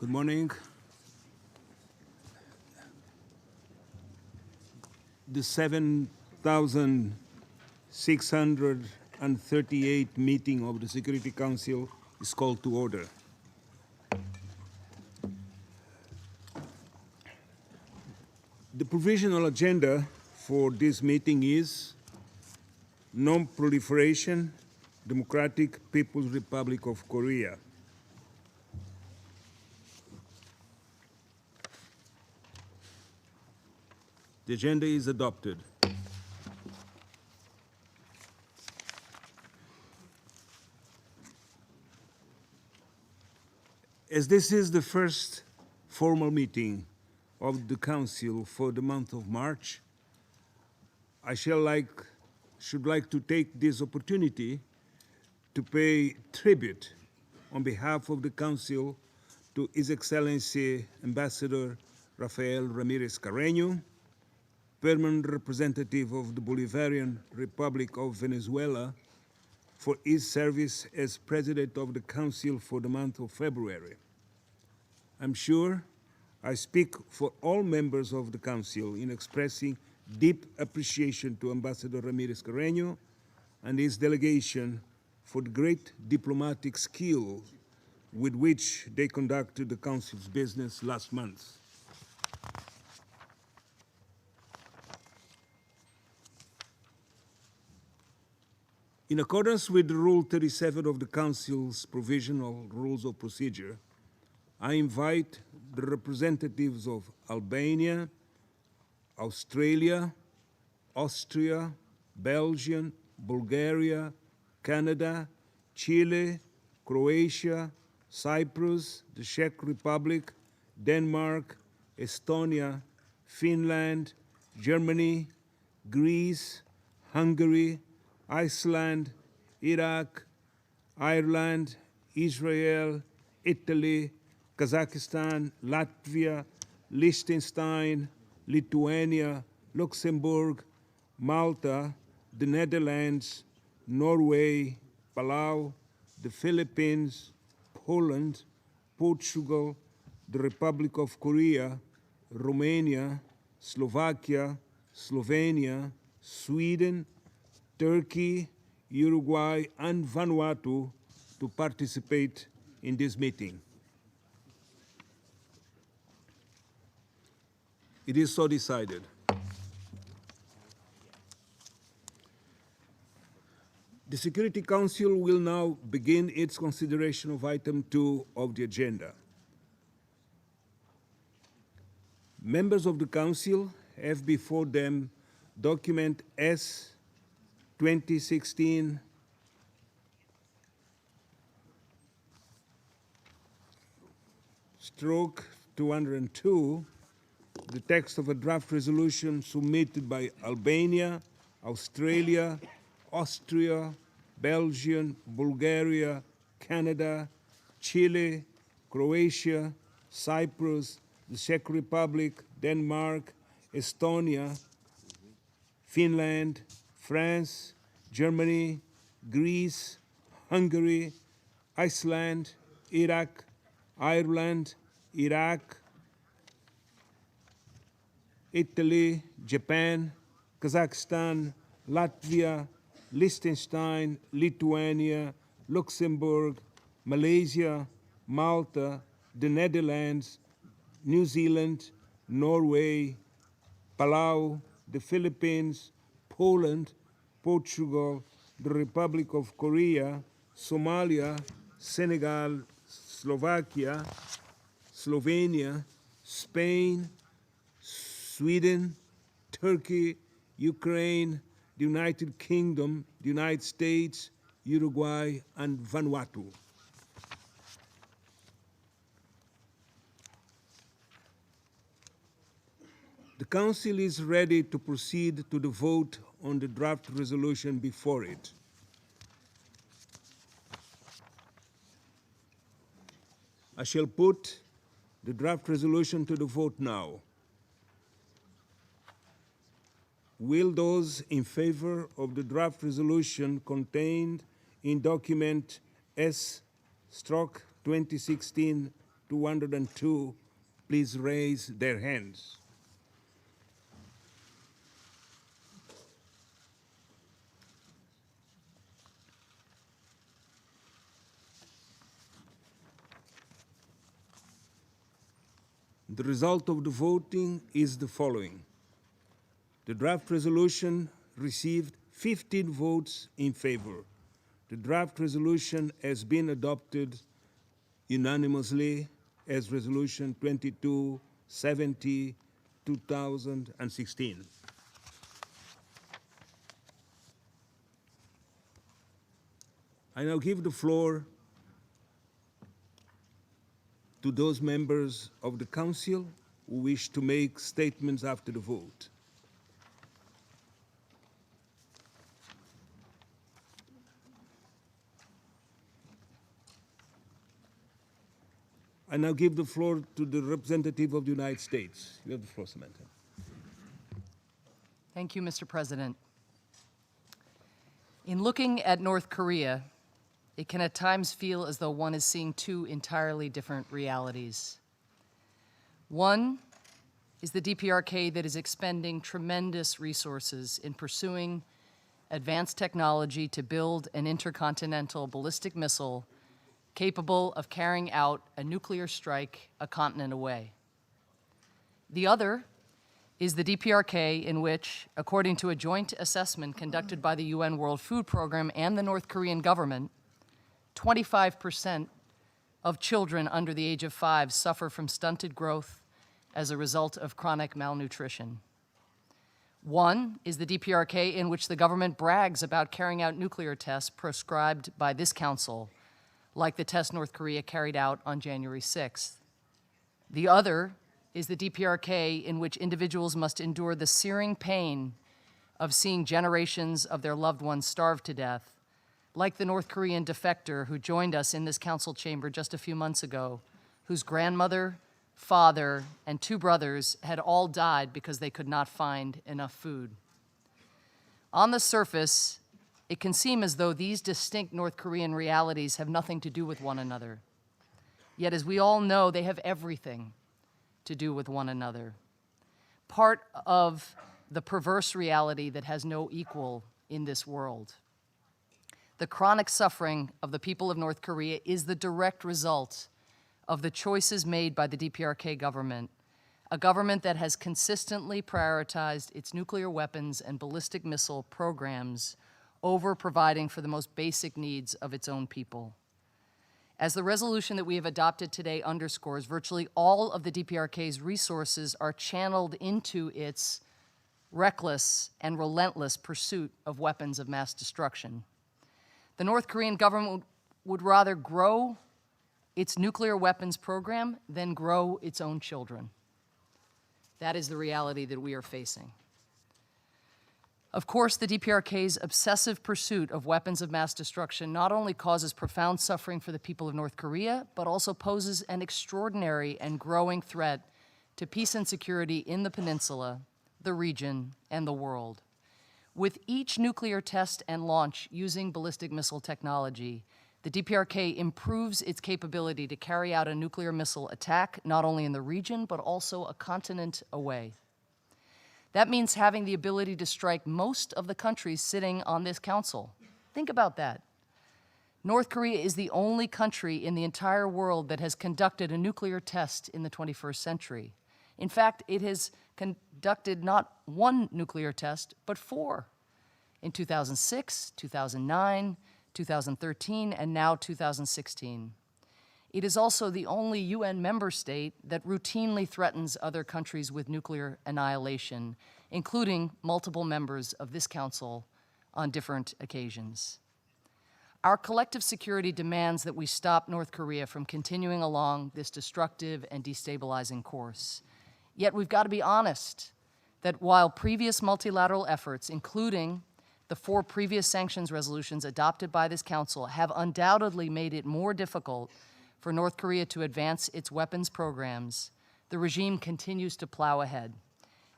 Good morning. The 7,638 meeting of the Security Council is called to order. The provisional agenda for this meeting is non-proliferation, Democratic People's Republic of Korea. The agenda is adopted. As this is the first formal meeting of the Council for the month of March, I should like to take this opportunity to pay tribute on behalf of the Council to His Excellency Ambassador Rafael Ramirez Carreño, Permanent Representative of the Bolivarian Republic of Venezuela, for his service as President of the Council for the month of February. I'm sure I speak for all members of the Council in expressing deep appreciation to Ambassador Ramirez Carreño and his delegation for the great diplomatic skill with which they conducted the Council's business last month. In accordance with Rule 37 of the Council's Provisional Rules of Procedure, I invite the representatives of Albania, Australia, Austria, Belgium, Bulgaria, Canada, Chile, Croatia, Cyprus, the Czech Republic, Denmark, Estonia, Finland, Germany, Greece, Hungary, Iceland, Iraq, Ireland, Israel, Italy, Kazakhstan, Latvia, Liechtenstein, Lithuania, Luxembourg, Malta, the Netherlands, Norway, Palau, the Philippines, Poland, Portugal, the Republic of Korea, Romania, Slovakia, Slovenia, Sweden, Turkey, Uruguay, and Vanuatu to participate in this meeting. It is so decided. The Security Council will now begin its consideration of item 2 of the agenda. Members of the Council have before them document S 2016/202, the text of a draft resolution submitted by Albania, Australia, Austria, Belgium, Bulgaria, Canada, Chile, Croatia, Cyprus, the Czech Republic, Denmark, Estonia, Finland, France, Germany, Greece, Hungary, Iceland, Iraq, Ireland, Iraq, Italy, Japan, Kazakhstan, Latvia, Liechtenstein, Lithuania, Luxembourg, Malaysia, Malta, the Netherlands, New Zealand, Norway, Palau, the Philippines, Poland, Portugal, the Republic of Korea, Somalia, Senegal, Slovakia, Slovenia, Spain, Sweden, Turkey, Ukraine, the United Kingdom, the United States, Uruguay, and Vanuatu. The Council is ready to proceed to the vote on the draft resolution before it. I shall put the draft resolution to the vote now. Will those in favor of the draft resolution contained in document S/2016-202 202 please raise their hands? The result of the voting is the following. The draft resolution received 15 votes in favor. The draft resolution has been adopted unanimously as Resolution 2270, 2016. I now give the floor to those members of the Council who wish to make statements after the vote. I now give the floor to the representative of the United States. You have the floor, Samantha. Thank you, Mr. President. In looking at North Korea, it can at times feel as though one is seeing two entirely different realities. One is the DPRK that is expending tremendous resources in pursuing advanced technology to build an intercontinental ballistic missile capable of carrying out a nuclear strike a continent away. The other is the DPRK in which, according to a joint assessment conducted by the UN World Food Program and the North Korean government, 25% of children under the age of 5 suffer from stunted growth as a result of chronic malnutrition. One is the DPRK in which the government brags about carrying out nuclear tests prescribed by this council, like the test North Korea carried out on January 6th. The other is the DPRK in which individuals must endure the searing pain of seeing generations of their loved ones starve to death, like the North Korean defector who joined us in this council chamber just a few months ago, whose grandmother, father, and 2 brothers had all died because they could not find enough food. On the surface, it can seem as though these distinct North Korean realities have nothing to do with one another. Yet, as we all know, they have everything to do with one another. Part of the perverse reality that has no equal in this world. The chronic suffering of the people of North Korea is the direct result of the choices made by the DPRK government, a government that has consistently prioritized its nuclear weapons and ballistic missile programs over providing for the most basic needs of its own people. As the resolution that we have adopted today underscores, virtually all of the DPRK's resources are channeled into its reckless and relentless pursuit of weapons of mass destruction. The North Korean government would rather grow its nuclear weapons program than grow its own children. That is the reality that we are facing. Of course, the DPRK's obsessive pursuit of weapons of mass destruction not only causes profound suffering for the people of North Korea, but also poses an extraordinary and growing threat to peace and security in the peninsula, the region, and the world. With each nuclear test and launch using ballistic missile technology, the DPRK improves its capability to carry out a nuclear missile attack, not only in the region, but also a continent away. That means having the ability to strike most of the countries sitting on this council. Think about that. North Korea is the only country in the entire world that has conducted a nuclear test in the 21st century. In fact, it has conducted not 1 nuclear test, but 4. In 2006, 2009, 2013, and now 2016. It is also the only UN member state that routinely threatens other countries with nuclear annihilation, including multiple members of this council on different occasions. Our collective security demands that we stop North Korea from continuing along this destructive and destabilizing course. Yet we've got to be honest that while previous multilateral efforts, including the 4 previous sanctions resolutions adopted by this council, have undoubtedly made it more difficult for North Korea to advance its weapons programs, the regime continues to plow ahead,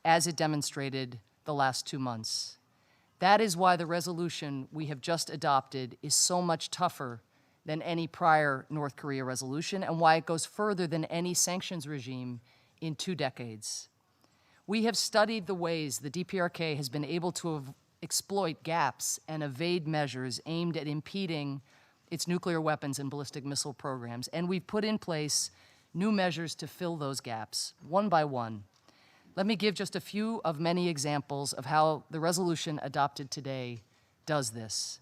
as it demonstrated the last 2 months. That is why the resolution we have just adopted is so much tougher than any prior North Korea resolution and why it goes further than any sanctions regime in 2 decades. We have studied the ways the DPRK has been able to exploit gaps and evade measures aimed at impeding its nuclear weapons and ballistic missile programs, and we've put in place new measures to fill those gaps, one by one. Let me give just a few of many examples of how the resolution adopted today does this.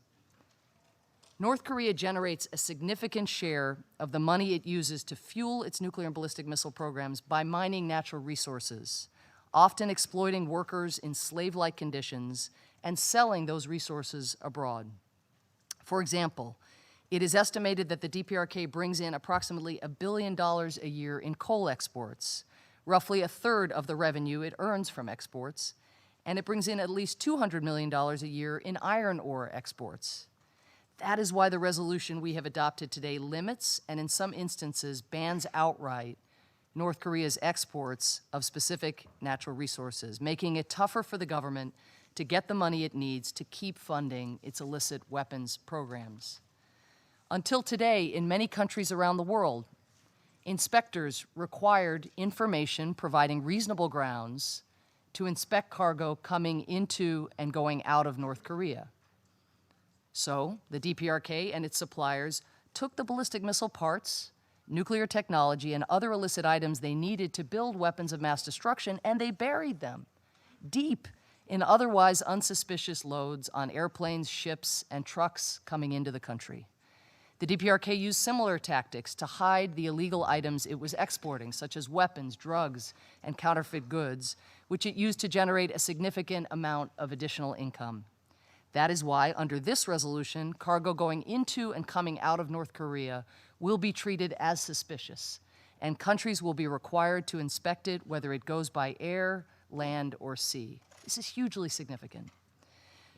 North Korea generates a significant share of the money it uses to fuel its nuclear and ballistic missile programs by mining natural resources, often exploiting workers in slave-like conditions and selling those resources abroad. For example, it is estimated that the DPRK brings in approximately $1 billion a year in coal exports, roughly a third of the revenue it earns from exports, and it brings in at least $200 million a year in iron ore exports. That is why the resolution we have adopted today limits and in some instances bans outright North Korea's exports of specific natural resources, making it tougher for the government to get the money it needs to keep funding its illicit weapons programs. Until today, in many countries around the world, inspectors required information providing reasonable grounds to inspect cargo coming into and going out of North Korea. So, the DPRK and its suppliers took the ballistic missile parts, nuclear technology, and other illicit items they needed to build weapons of mass destruction, and they buried them deep in otherwise unsuspicious loads on airplanes, ships, and trucks coming into the country. The DPRK used similar tactics to hide the illegal items it was exporting, such as weapons, drugs, and counterfeit goods, which it used to generate a significant amount of additional income. That is why, under this resolution, cargo going into and coming out of North Korea will be treated as suspicious, and countries will be required to inspect it whether it goes by air, land, or sea. This is hugely significant.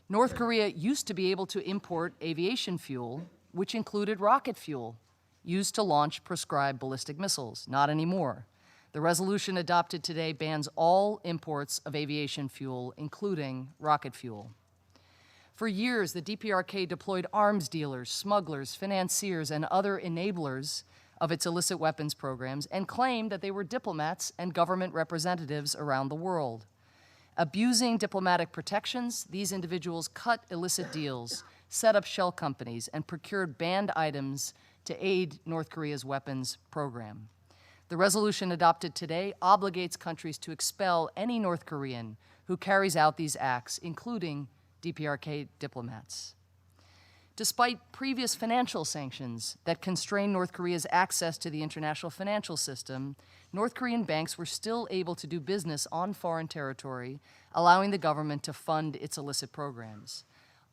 North Korea used to be able to import aviation fuel, which included rocket fuel, used to launch prescribed ballistic missiles. Not anymore. The resolution adopted today bans all imports of aviation fuel, including rocket fuel. For years, the DPRK deployed arms dealers, smugglers, financiers, and other enablers of its illicit weapons programs and claimed that they were diplomats and government representatives around the world. Abusing diplomatic protections, these individuals cut illicit deals, set up shell companies, and procured banned items to aid North Korea's weapons program. The resolution adopted today obligates countries to expel any North Korean who carries out these acts, including DPRK diplomats. Despite previous financial sanctions that constrained North Korea's access to the international financial system, North Korean banks were still able to do business on foreign territory, allowing the government to fund its illicit programs.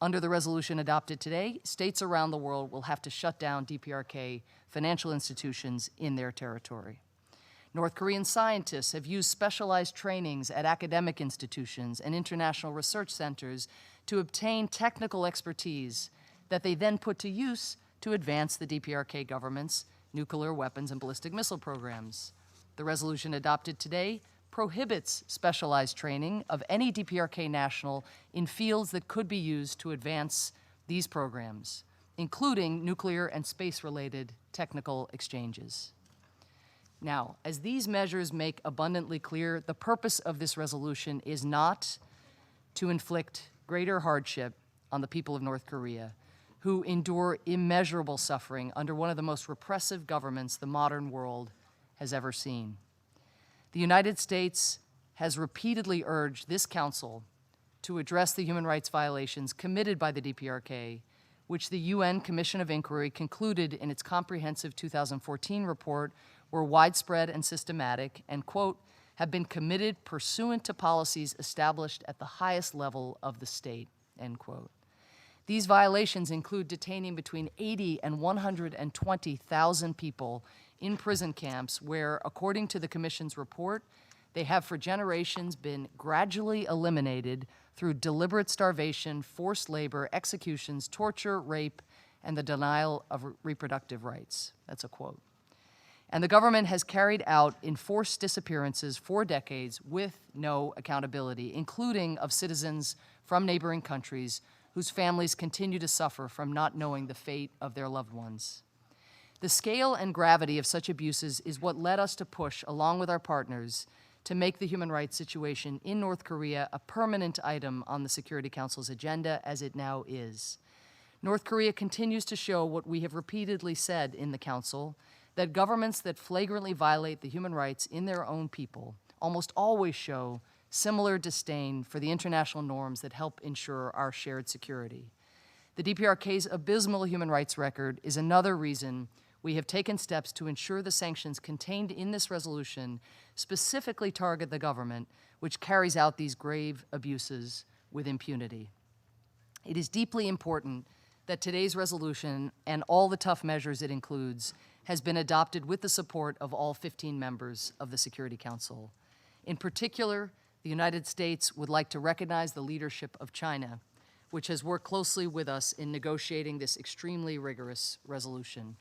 Under the resolution adopted today, states around the world will have to shut down DPRK financial institutions in their territory. North Korean scientists have used specialized trainings at academic institutions and international research centers to obtain technical expertise that they then put to use to advance the DPRK government's nuclear weapons and ballistic missile programs. The resolution adopted today prohibits specialized training of any DPRK national in fields that could be used to advance these programs, including nuclear and space-related technical exchanges. Now, as these measures make abundantly clear, the purpose of this resolution is not to inflict greater hardship on the people of North Korea, who endure immeasurable suffering under one of the most repressive governments the modern world has ever seen. The United States has repeatedly urged this Council to address the human rights violations committed by the DPRK, which the UN Commission of Inquiry concluded in its comprehensive 2014 report were widespread and systematic and, quote, have been committed pursuant to policies established at the highest level of the state, end quote. These violations include detaining between 80 and 120,000 people in prison camps where, according to the Commission's report, they have for generations been gradually eliminated through deliberate starvation, forced labor, executions, torture, rape, and the denial of reproductive rights. That's a quote. And the government has carried out enforced disappearances for decades with no accountability, including of citizens from neighboring countries whose families continue to suffer from not knowing the fate of their loved ones. The scale and gravity of such abuses is what led us to push, along with our partners, to make the human rights situation in North Korea a permanent item on the Security Council's agenda, as it now is. North Korea continues to show what we have repeatedly said in the Council, that governments that flagrantly violate the human rights in their own people almost always show similar disdain for the international norms that help ensure our shared security. The DPRK's abysmal human rights record is another reason we have taken steps to ensure the sanctions contained in this resolution specifically target the government which carries out these grave abuses with impunity. It is deeply important that today's resolution and all the tough measures it includes has been adopted with the support of all 15 members of the Security Council. In particular, the United States would like to recognize the leadership of China, which has worked closely with us in negotiating this extremely rigorous resolution.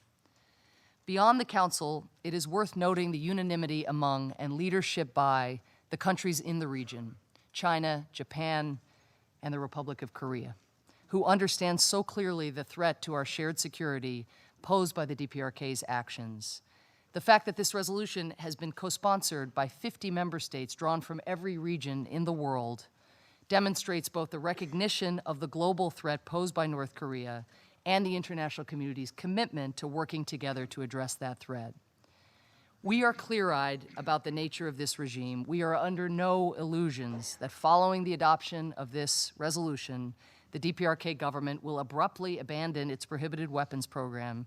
Beyond the Council, it is worth noting the unanimity among and leadership by the countries in the region, China, Japan, and the Republic of Korea, who understand so clearly the threat to our shared security posed by the DPRK's actions. The fact that this resolution has been co-sponsored by 50 member states drawn from every region in the world demonstrates both the recognition of the global threat posed by North Korea and the international community's commitment to working together to address that threat. We are clear-eyed about the nature of this regime. We are under no illusions that following the adoption of this resolution, the DPRK government will abruptly abandon its prohibited weapons program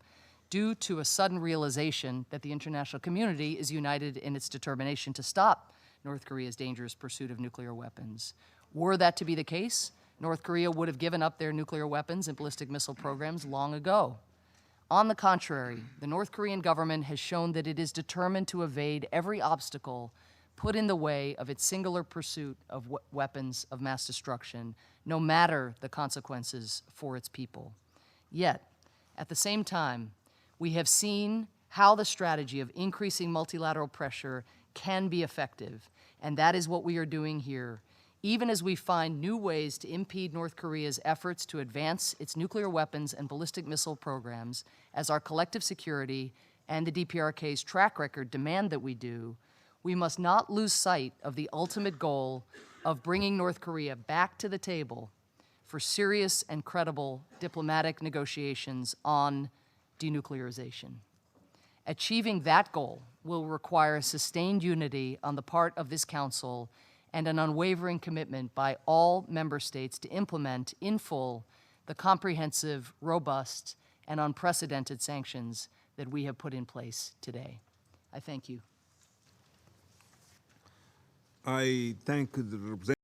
due to a sudden realization that the international community is united in its determination to stop North Korea's dangerous pursuit of nuclear weapons. Were that to be the case, North Korea would have given up their nuclear weapons and ballistic missile programs long ago. On the contrary, the North Korean government has shown that it is determined to evade every obstacle put in the way of its singular pursuit of weapons of mass destruction, no matter the consequences for its people. Yet, at the same time, we have seen how the strategy of increasing multilateral pressure can be effective, and that is what we are doing here, even as we find new ways to impede North Korea's efforts to advance its nuclear weapons and ballistic missile programs, as our collective security and the DPRK's track record demand that we do. We must not lose sight of the ultimate goal of bringing North Korea back to the table for serious and credible diplomatic negotiations on denuclearization. Achieving that goal will require sustained unity on the part of this Council and an unwavering commitment by all member states to implement in full the comprehensive, robust, and unprecedented sanctions that we have put in place today. I thank you. I thank the representative